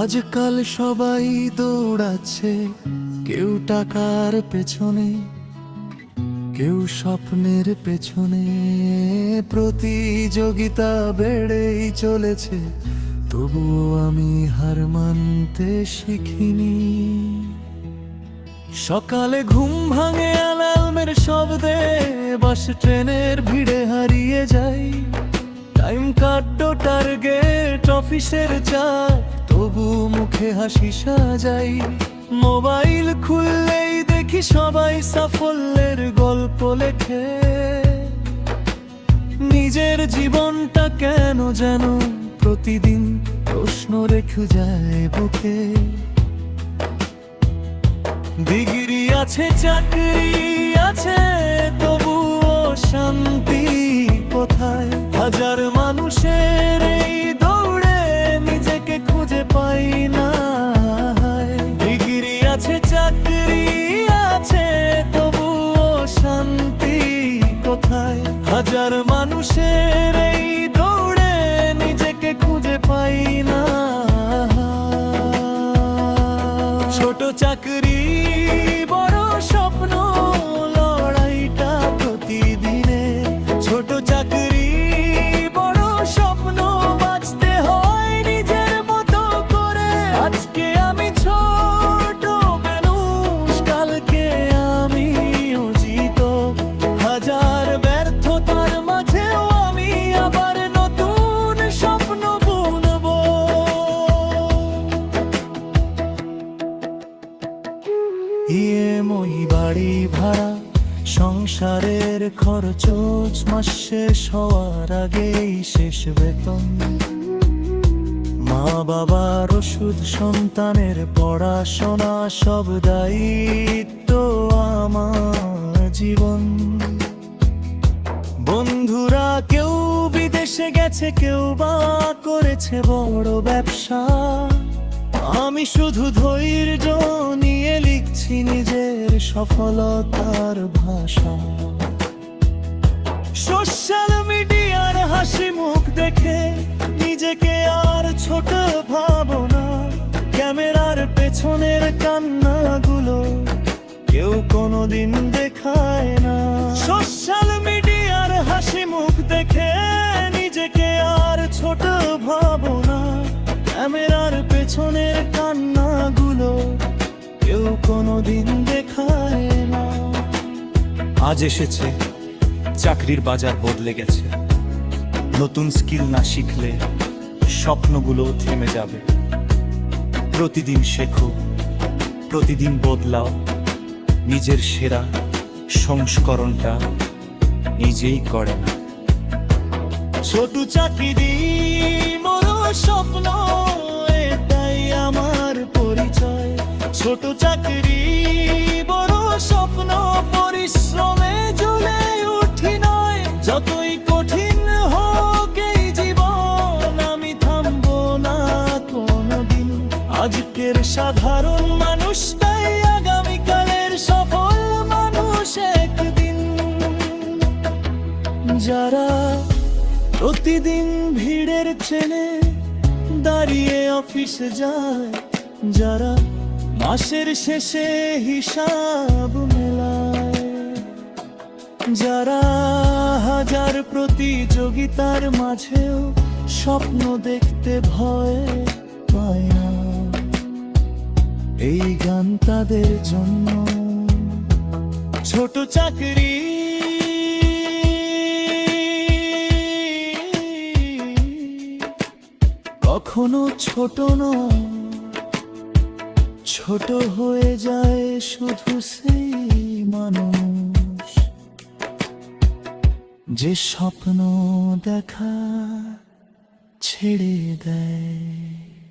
আজকাল সবাই দৌড়াচ্ছে, কেউ টাকার পেছনে, কেউ স্বপ্নের পেছনে। প্রতিযোগিতা বেড়েই চলেছে, তবুও আমি হার মানতে শিখিনি। সকালে ঘুম ভাঙে অ্যালার্মের শব্দে, বাস ট্রেনের ভিড়ে হারিয়ে যাই। টাইম কাটলো, টার্গেট অফিসের চাপ, তবু মুখে হাসি সাজাই। মোবাইল খুললেই দেখি সবাই সাফল্যের গল্প লেখে, নিজের জীবনটা কেন যেন প্রতিদিন প্রশ্ন রেখে যায় বুকে। ডিগ্রি আছে, চাকরি আছে, তবুও শান্তি কোথায়? হাজার মানুষের এই দৌড়ে নিজেকে খুঁজে পাই না। ডিগ্রি আছে, চাকরি আছে, তবুও শান্তি কোথায়? হাজার মানুষের এই দৌড়ে নিজেকে খুঁজে পাই না। ছোট চাকরি, বড় স্বপ্ন, লড়াইটা প্রতিদিনে। ছোট চাকরি, বড় স্বপ্ন, বাঁচতে হয় নিজের মতো করে। আজকে আমি ছোট মানুষ, কালকে আমি অজিত। হাজার ব্যর্থতার মাঝেও আমি আবার নতুন স্বপ্ন বুনবো। ইএমআই, বাড়ি ভাড়া, সংসারের খরচ, মাস শেষ হওয়ার আগেই শেষ বেতন। মা বাবার ওষুধ, সন্তানের পড়াশোনা, সব দায়িত্ব আমার জীবন। বন্ধুরা কেউ বিদেশে গেছে, কেউ বা করেছে বড় ব্যবসা। আমি শুধু ধৈর্য নিয়ে লিখছি নিজের সফলতার ভাষা। সোশ্যাল মিডিয়ার হাসি মুখ দেখে নিজেকে আর ছোট ভাবো না। ক্যামেরার পেছনের কান্নাগুলো কেউ কোনোদিন দেখায় না। সোশ্যাল মিডিয়ার হাসি মুখ দেখে নিজেকে আর ছোট ভাবো না। ক্যামেরার পেছনের কান্নাগুলো কেউ কোনোদিন দেখায় না। আজ এসেছে, চাকরির বাজার বদলে গেছে। নতুন স্কিল না শিখলে স্বপ্নগুলো থেমে যাবে। প্রতিদিন শেখো, প্রতিদিন বদলাও। নিজের সেরা সংস্করণটা নিজেই করে না। ছোট চাকরি, বড় স্বপ্ন, এটাই আমার পরিচয়। ছোট চাকরি, বড় স্বপ্ন, পরিশ্রমে জ্বলে উঠি নয়। যতই কঠিন হোক এই জীবন, আমি থামবো না কোনোদিন। আজকের সাধারণ মানুষটাই আগামীকালের সফল মানুষ একদিন। যারা প্রতিদিন ভিড়ের ট্রেনে দাঁড়িয়ে অফিসে যায়, যারা মাসের শেষে হিসাব মেলায়, যারা হাজার প্রতিযোগিতার মাঝেও স্বপ্ন দেখতে ভয় পায় না, এই গান তাদের জন্য। ছোট চাকরি, কখনো ছোট নয়, ছোট হয়ে যায় শুধু সেই মানুষ যে স্বপ্ন দেখা ছেড়ে দেয়।